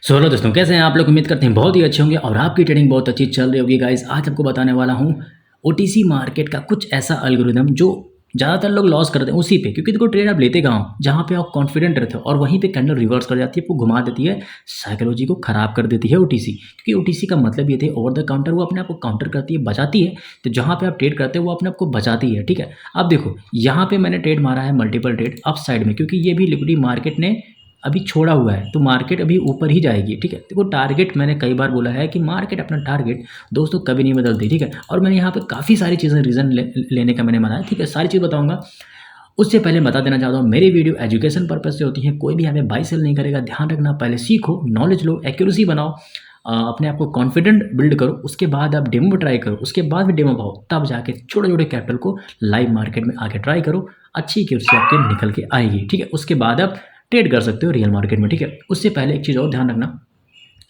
So hello दोस्तों, कैसे हैं आप लोग। उम्मीद करते हैं बहुत ही अच्छे होंगे और आपकी ट्रेडिंग बहुत अच्छी चल रही होगी। गाइस, आज आपको बताने वाला हूँ ओटीसी मार्केट का कुछ ऐसा एल्गोरिदम जो ज़्यादातर लोग लॉस करते हैं उसी पे, क्योंकि देखो ट्रेड आप लेते कहाँ हो, जहाँ पे आप कॉन्फिडेंट रहते हो और वहीं पे कैंडल रिवर्स कर जाती है, आपको घुमा देती है, साइकोलॉजी को खराब कर देती है ओटीसी। क्योंकि ओटीसी का मतलब ये थे ओवर द काउंटर, वो अपने आप को काउंटर करती है, बचाती है। तो जहाँ पे आप ट्रेड करते हो वो अपने आप को बचाती है। ठीक है, अब देखो यहाँ पे मैंने ट्रेड मारा है मल्टीपल ट्रेड अप साइड में, क्योंकि ये भी लिक्विडिटी मार्केट ने अभी छोड़ा हुआ है, तो मार्केट अभी ऊपर ही जाएगी। ठीक है, देखो टारगेट मैंने कई बार बोला है कि मार्केट अपना टारगेट दोस्तों कभी नहीं बदलती। ठीक है, और मैंने यहाँ पे काफ़ी सारी चीज़ें रीज़न लेने का मैंने माना है। ठीक है, सारी चीज़ बताऊँगा। उससे पहले बता देना चाहता हूँ, मेरी वीडियो एजुकेशन पर्पज़ से होती है, कोई भी हमें बाई सेल नहीं करेगा। ध्यान रखना, पहले सीखो, नॉलेज लो, एक्यूरेसी बनाओ, अपने आप को कॉन्फिडेंट बिल्ड करो, उसके बाद आप डेमो ट्राई करो, उसके बाद भी डेमो पाओ, तब जाके छोटे छोटे कैपिटल को लाइव मार्केट में आके ट्राई करो, अच्छी एक्यूरेसी आपके निकल के आएगी। ठीक है, उसके बाद आप ट्रेड कर सकते हो रियल मार्केट में। ठीक है, उससे पहले एक चीज़ और ध्यान रखना,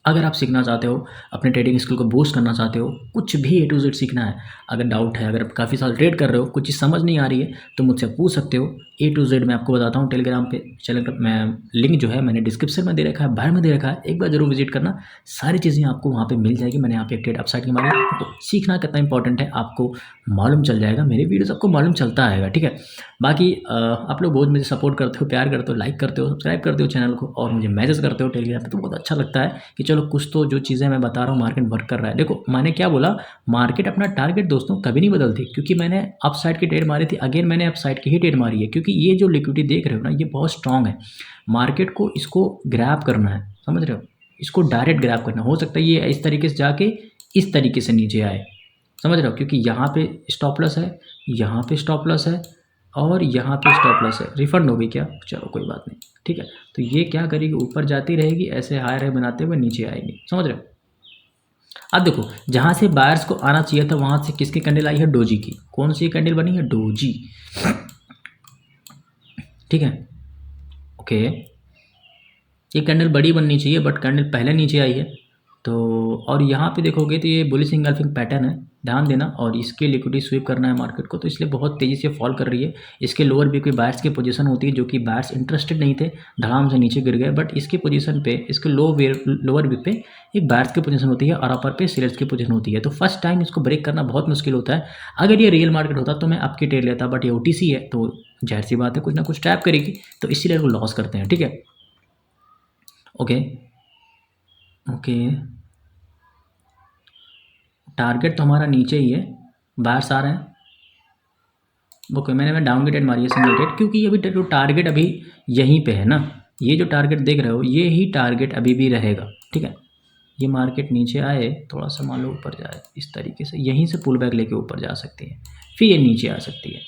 अगर आप सीखना चाहते हो, अपने ट्रेडिंग स्किल को बूस्ट करना चाहते हो, कुछ भी ए टू जेड सीखना है, अगर डाउट है, अगर आप काफ़ी साल ट्रेड कर रहे हो, कुछ चीज़ समझ नहीं आ रही है, तो मुझसे पूछ सकते हो। ए टू जेड मैं आपको बताता हूँ। टेलीग्राम पे चैनल का मैं लिंक जो है मैंने डिस्क्रिप्शन में दे रखा है, बाहर में दे रखा है, एक बार जरूर विजिट करना, सारी चीज़ें आपको वहाँ पे मिल जाएगी। मैंने यहाँ पे एक ट्रेड अपसाइड की मारी है, तो सीखना कितना इंपॉर्टेंट है आपको मालूम चल जाएगा, मेरी वीडियोस आपको मालूम चलता आएगा। ठीक है, बाकी आप लोग बहुत मुझे सपोर्ट करते हो, प्यार करते हो, लाइक करते हो, सब्सक्राइब करते हो चैनल को और मुझे मैसेज करते हो टेलीग्राम पे, तो बहुत अच्छा लगता है कि चलो कुछ तो जो चीज़ें मैं बता रहा हूँ मार्केट वर्क कर रहा है। देखो मैंने क्या बोला, मार्केट अपना टारगेट दोस्तों कभी नहीं बदलती, क्योंकि मैंने अप साइड की ट्रेड मारी थी, अगेन मैंने अप साइड की ही ट्रेड मारी है, क्योंकि ये जो लिक्विडिटी देख रहे हो ना, ये बहुत स्ट्रांग है। मार्केट को इसको ग्रैब करना है, समझ रहे हो, इसको डायरेक्ट ग्रैब करना। हो सकता है ये इस तरीके से जाके इस तरीके से नीचे आए, समझ रहे हो, क्योंकि यहाँ पे स्टॉप लॉस है, यहाँ पे स्टॉप लॉस है और यहाँ पे स्टॉप लॉस है। रिफंड हो गई क्या, चलो कोई बात नहीं। ठीक है, तो ये क्या करेगी, ऊपर जाती रहेगी, ऐसे हायर है बनाते हुए नीचे आएगी, समझ रहे हो। अब देखो, जहाँ से बायर्स को आना चाहिए था वहाँ से किसकी कैंडल आई है, डोजी की। कौन सी कैंडल बनी है, डोजी। ठीक है, ओके, ये कैंडल बड़ी बननी चाहिए, बट कैंडल पहले नीचे आई है। तो और यहाँ पे देखोगे तो ये बुलिश इंगल्फिंग पैटर्न है, ध्यान देना, और इसके लिक्विडिटी स्वीप करना है मार्केट को, तो इसलिए बहुत तेज़ी से फॉल कर रही है। इसके लोअर भी कोई बायर्स की पोजीशन होती है, जो कि बायर्स इंटरेस्टेड नहीं थे, धड़ाम से नीचे गिर गए, बट इसकी पोजीशन पे, इसके लोअर वीक पे एक बायर्स की पोजीशन होती है और अपर पे सेलर्स की पोजीशन होती है। तो फर्स्ट टाइम इसको ब्रेक करना बहुत मुश्किल होता है। अगर ये रियल मार्केट होता तो मैं आपकी ट्रेड लेता, बट ये ओटीसी है, तो जाहिर सी बात है कुछ ना कुछ ट्रैप करेगी, तो इसीलिए वो लॉस करते हैं। ठीक है, ओके ओके, टारगेट तो हमारा नीचे ही है, बाहर आ रहे हैं। ओके, मैं डाउन की ट्रेड मारी है, सिंगल ट्रेड, क्योंकि ये भी टारगेट अभी यहीं पे है ना, ये जो टारगेट देख रहे हो ये ही टारगेट अभी भी रहेगा। ठीक है, ये मार्केट नीचे आए, थोड़ा सा मान लो ऊपर जाए, इस तरीके से यहीं से पुल बैक लेके ऊपर जा सकती है, फिर ये नीचे आ सकती है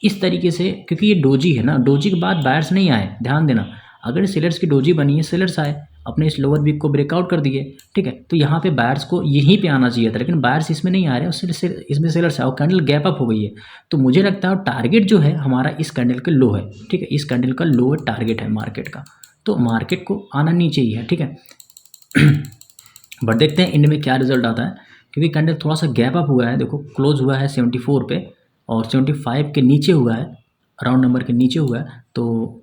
इस तरीके से, क्योंकि ये डोजी है ना, डोजी के बाद बायर्स नहीं आए, ध्यान देना। अगर सेलर्स की डोजी बनी है, सेलर्स आए, अपने इस लोअर वीक को ब्रेकआउट कर दिए। ठीक है, तो यहाँ पे बायर्स को यहीं पे आना चाहिए था, लेकिन बायर्स इसमें नहीं आ रहे, उससे इसमें सेलर्स आए और कैंडल गैप अप हो गई है। तो मुझे लगता है टारगेट जो है हमारा इस कैंडल का लो है। ठीक है, इस कैंडल का लो टारगेट है मार्केट का, तो मार्केट को आना नीचे ही है। ठीक है, बट देखते हैं एंड में क्या रिजल्ट आता है, क्योंकि कैंडल थोड़ा सा गैप अप हुआ है। देखो क्लोज हुआ है 74 पे और 75 के नीचे हुआ है, राउंड नंबर के नीचे हुआ है, तो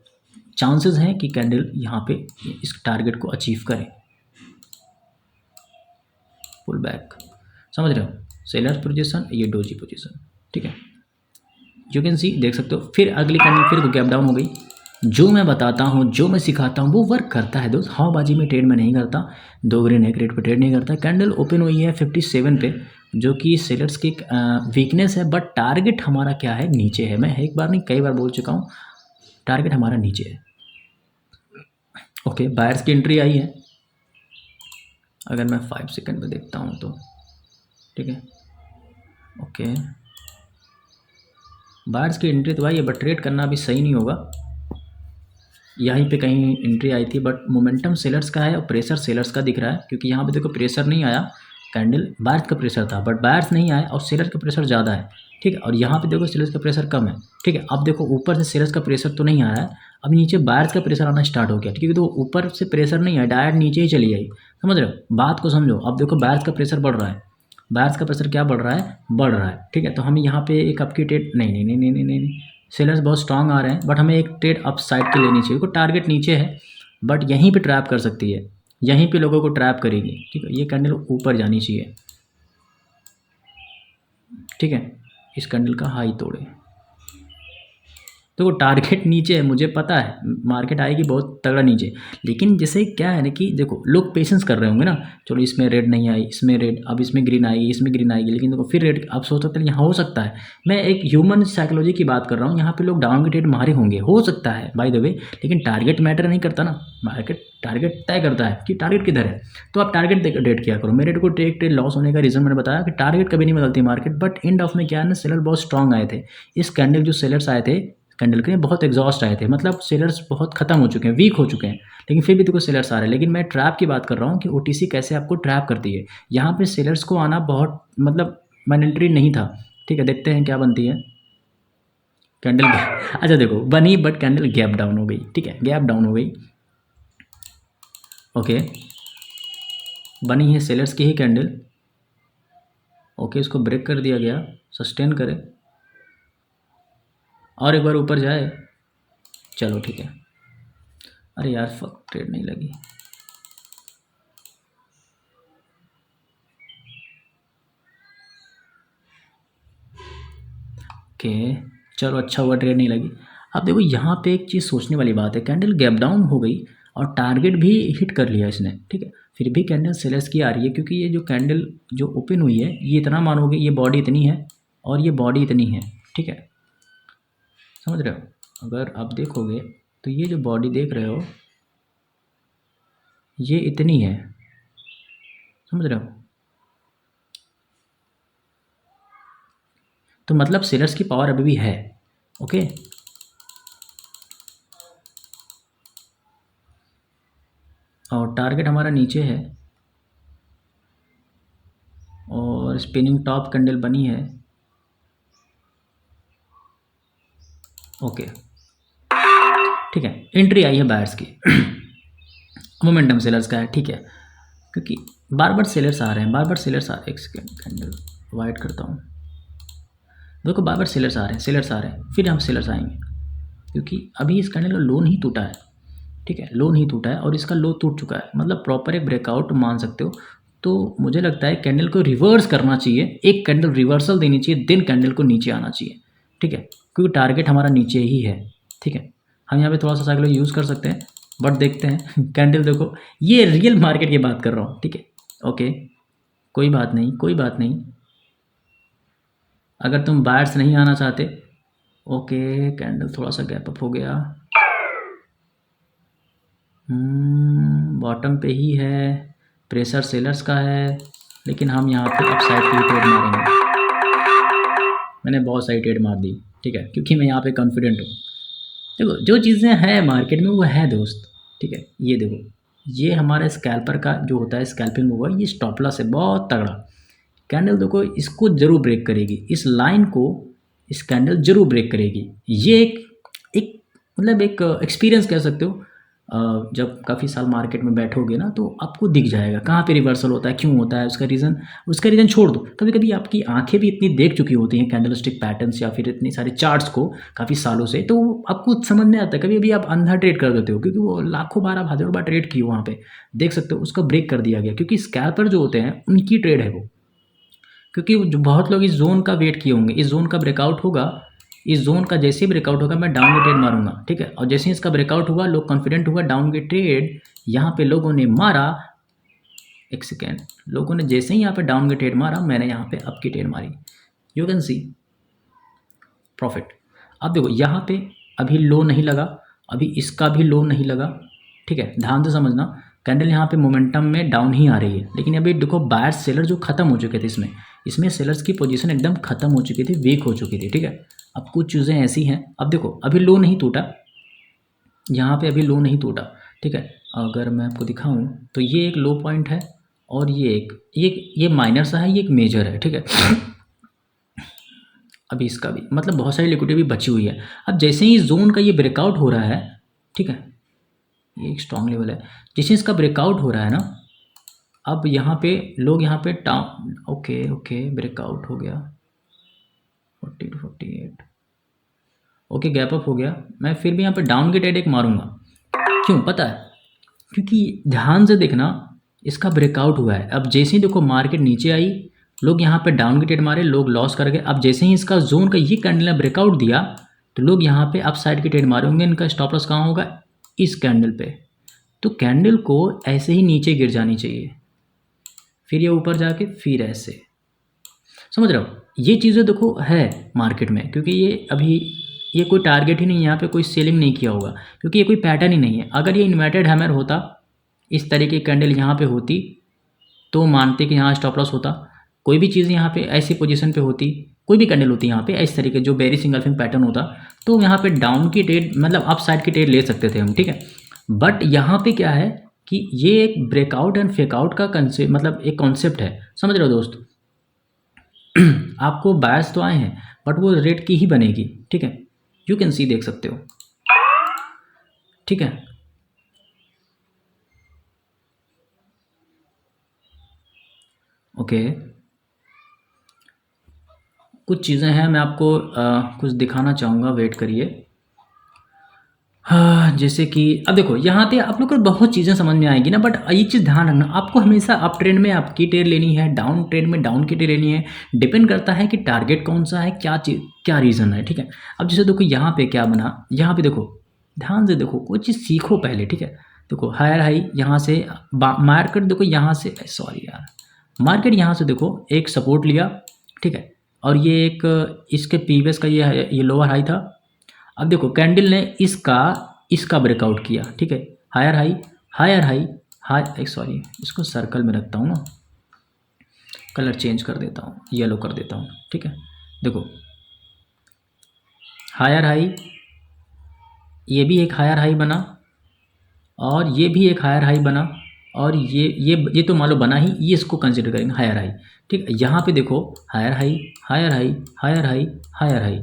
चांसेस हैं कि कैंडल यहाँ पे इस टारगेट को अचीव करे, पुल बैक, समझ रहे हो, सेलर पोजीशन, ये डोजी पोजीशन। ठीक है, यू कैन सी, देख सकते हो, फिर अगली कैंडल फिर गैप डाउन हो गई। जो मैं बताता हूँ, जो मैं सिखाता हूँ वो वर्क करता है दोस्त। हवाबाजी में ट्रेड में नहीं करता, दो ग्रीन एक रेट पे ट्रेड नहीं करता। कैंडल ओपन हुई है 57 पे, जो कि सेलर्स की वीकनेस है, बट टारगेट हमारा क्या है, नीचे है। मैं एक बार नहीं कई बार बोल चुका हूँ, टारगेट हमारा नीचे है। ओके, बायर्स की एंट्री आई है, अगर मैं 5 सेकंड में देखता हूँ तो, ठीक है, ओके, बायर्स की एंट्री तो आई है, बट ट्रेड करना अभी सही नहीं होगा। यहीं पे कहीं एंट्री आई थी, बट मोमेंटम सेलर्स का है और प्रेशर सेलर्स का दिख रहा है, क्योंकि यहाँ पे देखो प्रेशर नहीं आया, कैंडल बायर्स का प्रेशर था, बट बायर्स नहीं आया और सेलर का प्रेशर ज़्यादा है। ठीक है, और यहाँ पे देखो सेलर्स का प्रेशर कम है। ठीक है, अब देखो ऊपर से सेलर्स का प्रेशर तो नहीं आ रहा है, अब नीचे बायर्स का प्रेशर आना स्टार्ट हो गया, क्योंकि तो ऊपर से प्रेशर नहीं आया, डायरेक्ट नीचे ही चली आई, समझ रहे हो, बात को समझो। अब देखो बायर्स का प्रेशर बढ़ रहा है, बायर्स का प्रेशर क्या बढ़ रहा है, बढ़ रहा है। ठीक है, तो हम यहाँ पे एक अप की ट्रेड, नहीं नहीं नहीं नहीं नहीं नहीं, सेलर्स बहुत स्ट्रांग आ रहे हैं, बट हमें एक ट्रेड अप साइड के लेनी चाहिए। को टारगेट नीचे है, बट यहीं पे ट्रैप कर सकती है, यहीं पे लोगों को ट्रैप करेगी, ठीक है। ये कैंडल ऊपर जानी चाहिए, ठीक है। इस कैंडल का हाई तोड़े, तो वो टारगेट नीचे है, मुझे पता है मार्केट आएगी बहुत तगड़ा नीचे, लेकिन जैसे क्या है ना कि देखो लोग पेशेंस कर रहे होंगे ना, चलो इसमें रेड नहीं आई, इसमें रेड, अब इसमें ग्रीन आएगी, इसमें ग्रीन आएगी, लेकिन देखो फिर रेड, आप सोच सकते हैं यहाँ हो सकता है। मैं एक ह्यूमन साइकोलॉजी की बात कर रहा हूँ, यहाँ पे लोग डाउन ट्रेड मारे होंगे, हो सकता है बाय द वे, लेकिन टारगेट मैटर नहीं करता ना, मार्केट टारगेट तय करता है कि टारगेट किधर है। तो आप टारगेट डेट किया करो। मेरे को ट्रेड लॉस होने का रीज़न मैंने बताया कि टारगेट कभी नहीं बदलती मार्केट, बट एंड ऑफ में क्या है ना, सेलर बहुत स्ट्रांग आए थे। इस कैंडल जो सेलर्स आए थे कैंडल के बहुत एग्जॉस्ट आए थे, मतलब सेलर्स बहुत खत्म हो चुके हैं, वीक हो चुके हैं, लेकिन फिर भी देखो सेलर्स आ रहे हैं। लेकिन मैं ट्रैप की बात कर रहा हूँ कि ओटीसी कैसे आपको ट्रैप करती है। यहाँ पे सेलर्स को आना बहुत मतलब मैंडेटरी नहीं था, ठीक है। देखते हैं क्या बनती है कैंडल अच्छा देखो बनी, बट कैंडल गैप डाउन हो गई, ठीक है, गैप डाउन हो गई, ओके। बनी है सेलर्स की ही कैंडल, ओके। इसको ब्रेक कर दिया गया, सस्टेन करे और एक बार ऊपर जाए, चलो ठीक है। अरे यार फक, ट्रेड नहीं लगी, ओके। चलो अच्छा हुआ ट्रेड नहीं लगी। अब देखो यहाँ पे एक चीज़ सोचने वाली बात है, कैंडल गैप डाउन हो गई और टारगेट भी हिट कर लिया इसने, ठीक है। फिर भी कैंडल सेलर्स की आ रही है, क्योंकि ये जो कैंडल जो ओपन हुई है, ये इतना मानोगे, ये बॉडी इतनी है और ये बॉडी इतनी है, ठीक है, समझ रहे हो। अगर आप देखोगे तो ये जो बॉडी देख रहे हो, ये इतनी है, समझ रहे हो। तो मतलब सेलर्स की पावर अभी भी है, ओके। और टारगेट हमारा नीचे है और स्पिनिंग टॉप कैंडल बनी है, ओके, ठीक है। एंट्री आई है बायर्स की मोमेंटम सेलर्स का है, ठीक है, क्योंकि बार बार सेलर्स आ रहे हैं, बार बार सेलर्स आ रहे हैं। एक सेकेंड कैंडल वाइट करता हूँ, देखो बार बार सेलर्स आ रहे हैं, सेलर्स आ रहे हैं, फिर हम सेलर्स आएंगे, क्योंकि अभी इस कैंडल का लो नहीं टूटा है, ठीक है, लो नहीं टूटा है और इसका लो टूट चुका है, मतलब प्रॉपर एक ब्रेकआउट मान सकते हो। तो मुझे लगता है कैंडल को रिवर्स करना चाहिए, एक कैंडल रिवर्सल देनी चाहिए, देन कैंडल को नीचे आना चाहिए, ठीक है, क्योंकि टारगेट हमारा नीचे ही है, ठीक है। हम यहाँ पे थोड़ा सा साइकिल यूज़ कर सकते हैं, बट देखते हैं कैंडल देखो, ये रियल मार्केट की बात कर रहा हूँ, ठीक है, ओके। कोई बात नहीं, कोई बात नहीं, अगर तुम बायर्स नहीं आना चाहते, ओके। कैंडल थोड़ा सा गैप अप हो गया, बॉटम पे ही है, प्रेशर सेलर्स का है, लेकिन हम यहाँ पे अप साइड की ट्रेड मारेंगे। मैंने बहुत सारी ट्रेड मार दी, ठीक है, क्योंकि मैं यहाँ पे कॉन्फिडेंट हूँ। देखो जो चीज़ें हैं मार्केट में वो है दोस्त, ठीक है। ये देखो, ये हमारे स्कैल्पर का जो होता है स्कैल्पिंग हुआ, ये स्टॉप लॉस है बहुत तगड़ा। कैंडल देखो इसको जरूर ब्रेक करेगी, इस लाइन को इस कैंडल जरूर ब्रेक करेगी। ये एक मतलब एक एक्सपीरियंस कह सकते हो। जब काफ़ी साल मार्केट में बैठोगे ना, तो आपको दिख जाएगा कहाँ पे रिवर्सल होता है, क्यों होता है, उसका रीज़न छोड़ दो। कभी कभी आपकी आंखें भी इतनी देख चुकी होती हैं कैंडल स्टिक पैटर्न्स या फिर इतनी सारे चार्ट्स को काफ़ी सालों से, तो आपको समझ में आता है। कभी कभी आप अंधा ट्रेड कर देते हो, क्योंकि वो लाखों बार आप हज़ारों बार ट्रेड किए वहाँ पे, देख सकते हो उसका ब्रेक कर दिया गया, क्योंकि स्कैल्पर जो होते हैं उनकी ट्रेड है वो। क्योंकि जो बहुत लोग इस जोन का वेट किए होंगे, इस जोन का ब्रेकआउट होगा, इस जोन का जैसे ही ब्रेकआउट होगा मैं डाउन की ट्रेड मारूंगा, ठीक है। और जैसे ही इसका ब्रेकआउट हुआ, लोग कॉन्फिडेंट हुआ, डाउन की ट्रेड यहाँ पे लोगों ने मारा, एक सेकेंड, लोगों ने जैसे ही यहाँ पे डाउन की ट्रेड मारा, मैंने यहाँ पे अप की ट्रेड मारी, यू कैन सी प्रॉफिट। अब देखो यहाँ पे अभी लो नहीं लगा, अभी इसका भी लो नहीं लगा, ठीक है, ध्यान से समझना। कैंडल यहाँ पे मोमेंटम में डाउन ही आ रही है, लेकिन अभी देखो बायर सेलर जो खत्म हो चुके थे, इसमें सेलर्स की पोजीशन एकदम खत्म हो चुकी थी, वीक हो चुकी थी, ठीक है। अब कुछ चीज़ें ऐसी हैं, अब देखो अभी लो नहीं टूटा, यहाँ पे अभी लो नहीं टूटा, ठीक है। अगर मैं आपको दिखाऊं तो ये एक लो पॉइंट है और ये माइनर सा है, ये एक मेजर है, ठीक है। अभी इसका भी मतलब बहुत सारी लिक्विडिटी भी बची हुई है। अब जैसे ही जोन का ये ब्रेकआउट हो रहा है, ठीक है, ये एक स्ट्रॉन्ग लेवल है, जैसे इसका ब्रेकआउट हो रहा है ना, अब यहाँ पे लोग यहाँ पे टाउन, ओके ओके, ब्रेकआउट हो गया 40 to 48, ओके, गैप अप हो गया। मैं फिर भी यहाँ पे डाउन की ट्रेड एक मारूंगा, क्यों पता है, क्योंकि ध्यान से देखना, इसका ब्रेकआउट हुआ है। अब जैसे ही देखो मार्केट नीचे आई, लोग यहाँ पे डाउन के ट्रेड मारे, लोग लॉस कर गए। अब जैसे ही इसका जोन का ये कैंडल ने ब्रेकआउट दिया तो लोग यहाँ पे अप साइड के ट्रेड मारे होंगे। इनका स्टॉप लॉस कहाँ होगा? इस कैंडल पे। तो कैंडल को ऐसे ही नीचे गिर जानी चाहिए, फिर ये ऊपर जाके फिर ऐसे, समझ रहे हो? ये चीज़ें देखो है मार्केट में, क्योंकि ये अभी ये कोई टारगेट ही नहीं है, यहाँ पे कोई सेलिंग नहीं किया होगा, क्योंकि ये कोई पैटर्न ही नहीं है। अगर ये इन्वर्टेड हैमर होता, इस तरीके की कैंडल यहाँ पे होती, तो मानते कि यहाँ स्टॉप लॉस होता। कोई भी चीज़ यहाँ पे ऐसी पोजीशन पे होती, कोई भी कैंडल होती यहाँ पे इस तरीके जो बेरी सिंगल फिंग पैटर्न होता, तो यहाँ पे डाउन की ट्रेड मतलब अप साइड की ट्रेड ले सकते थे हम, ठीक है। बट यहाँ पे क्या है कि ये एक ब्रेकआउट एंड फेकआउट का कंसेप्ट, मतलब एक कॉन्सेप्ट है, समझ रहे हो दोस्त? आपको बायर्स तो आए हैं बट वो रेट की ही बनेगी, ठीक है। यू कैन सी, देख सकते हो, ठीक है। ओके, कुछ चीज़ें हैं, मैं आपको कुछ दिखाना चाहूँगा, वेट करिए। हाँ, जैसे कि अब देखो यहाँ पे आप लोग को बहुत चीज़ें समझ में आएगी ना, बट ये चीज़ ध्यान रखना, आपको हमेशा अप ट्रेंड में आपकी ट्रेड लेनी है, डाउन ट्रेंड में डाउन की ट्रेड लेनी है। डिपेंड करता है कि टारगेट कौन सा है, क्या चीज़, क्या रीज़न है, ठीक है। अब जैसे देखो यहाँ पे क्या बना, यहाँ पे देखो, ध्यान से देखो, कोई चीज़ सीखो पहले, ठीक है। देखो हायर हाई यहाँ से मार्केट, देखो यहाँ से, सॉरी यार, मार्केट यहाँ से देखो एक सपोर्ट लिया, ठीक है, और ये एक इसके प्रीवियस का ये लोअर हाई था। अब देखो कैंडल ने इसका ब्रेकआउट किया, ठीक है, higher high, higher high, high, sorry इसको सर्कल में रखता हूँ ना, कलर चेंज कर देता हूँ, येलो कर देता हूँ, ठीक है। देखो हायर हाई, ये भी एक हायर हाई बना, और ये भी एक हायर हाई बना, और ये तो मान लो बना ही, ये इसको कंसिडर करेंगे हायर हाई, ठीक है। यहाँ पे देखो higher high, higher high, higher high, higher high,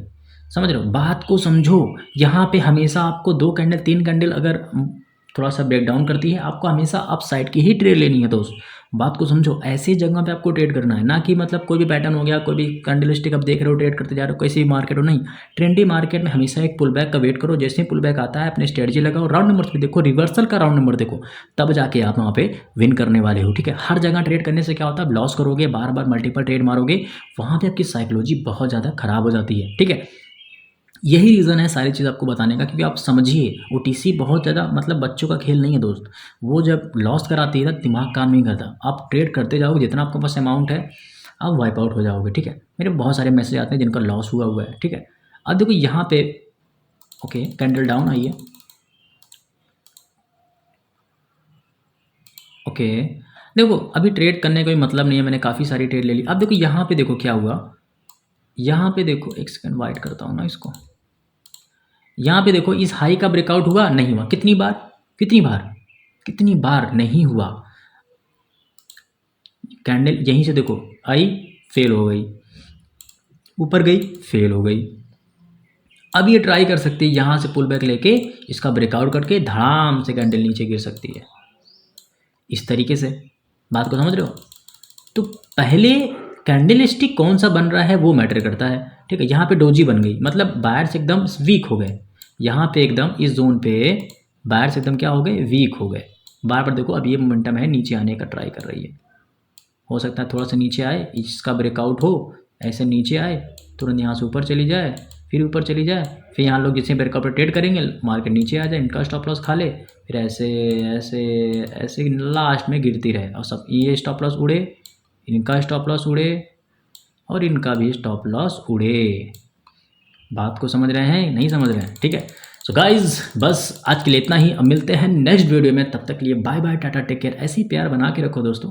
समझ रहे हो? बात को समझो। यहाँ पे हमेशा आपको 2 कैंडल 3 कैंडल अगर थोड़ा सा ब्रेक डाउन करती है, आपको हमेशा अप साइड की ही ट्रेड लेनी है दोस्त। बात को समझो, ऐसी जगह पे आपको ट्रेड करना है, ना कि मतलब कोई भी पैटर्न हो गया, कोई भी कैंडल स्टिक आप देख रहे हो, ट्रेड करते जा रहे हो, कैसी भी मार्केट हो, नहीं। ट्रेंडी मार्केट में हमेशा एक पुल बैक का वेट करो, जैसे ही पुल बैक आता है अपने स्ट्रेटजी लगाओ, राउंड नंबर भी देखो, रिवर्सल का राउंड नंबर देखो, तब जाके आप वहाँ पे विन करने वाले हो, ठीक है। हर जगह ट्रेड करने से क्या होता है, लॉस करोगे, बार बार मल्टीपल ट्रेड मारोगे, वहाँ पे आपकी साइकोलॉजी बहुत ज़्यादा खराब हो जाती है, ठीक है। यही रीज़न है सारी चीज़ आपको बताने का, क्योंकि आप समझिए ओटीसी बहुत ज़्यादा मतलब बच्चों का खेल नहीं है दोस्त। वो जब लॉस कराती है ना, दिमाग काम नहीं करता, आप ट्रेड करते जाओगे, जितना आपके पास अमाउंट है आप वाइप आउट हो जाओगे, ठीक है। मेरे बहुत सारे मैसेज आते हैं जिनका लॉस हुआ है, ठीक है। अब देखो यहाँ पे ओके कैंडल डाउन आई है, ओके। देखो अभी ट्रेड करने का कोई मतलब नहीं है, मैंने काफ़ी सारी ट्रेड ले ली। अब देखो यहाँ पे देखो क्या हुआ, यहाँ पे देखो, एक सेकंड वाइट करता हूँ ना इसको। यहाँ पे देखो इस हाई का ब्रेकआउट हुआ, नहीं हुआ, कितनी बार, कितनी बार, कितनी बार नहीं हुआ। कैंडल यहीं से देखो आई, फेल हो गई, ऊपर गई, फेल हो गई। अब ये ट्राई कर सकती है यहाँ से पुल बैक लेके, इसका ब्रेकआउट करके धड़ाम से कैंडल नीचे गिर सकती है, इस तरीके से। बात को समझ रहे हो? तो पहले कैंडल स्टिक कौन सा बन रहा है वो मैटर करता है, ठीक है। यहाँ पे डोजी बन गई, मतलब बायर्स एकदम वीक हो गए, यहाँ पे एकदम इस जोन पे बायर्स एकदम क्या हो गए, वीक हो गए। बार बार देखो अब ये मोमेंटम है, नीचे आने का ट्राई कर रही है, हो सकता है थोड़ा सा नीचे आए, इसका ब्रेकआउट हो, ऐसे नीचे आए, तुरंत यहाँ से ऊपर चली जाए, फिर ऊपर चली जाए, फिर यहाँ लोग जिससे ब्रेकआउट पर ट्रेड करेंगे, मार्केट नीचे आ जाए, इनका स्टॉप लॉस खा ले, फिर ऐसे ऐसे ऐसे लास्ट में गिरती रहे, और सब ये स्टॉप लॉस उड़े, इनका स्टॉप लॉस उड़े, और इनका भी स्टॉप लॉस उड़े। बात को समझ रहे हैं, नहीं समझ रहे हैं, ठीक है। सो गाइज बस आज के लिए इतना ही, अब मिलते हैं नेक्स्ट वीडियो में, तब तक के लिए bye bye, tata, take care. ऐसे ही प्यार बना के रखो दोस्तों,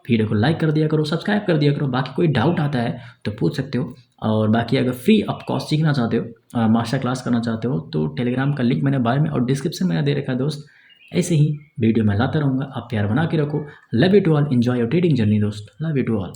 वीडियो को लाइक कर दिया करो, सब्सक्राइब कर दिया करो। बाकी कोई डाउट आता है तो पूछ सकते हो, और बाकी अगर फ्री ऑफ कॉस्ट सीखना चाहते हो, मास्टर क्लास करना चाहते हो, तो टेलीग्राम का लिंक मैंने बारे में और डिस्क्रिप्शन में दे रखा है दोस्त। ऐसे ही वीडियो मैं लाता रहूँगा, आप प्यार बना के रखो। Love you to all, enjoy your trading journey दोस्त, लव यू टू ऑल।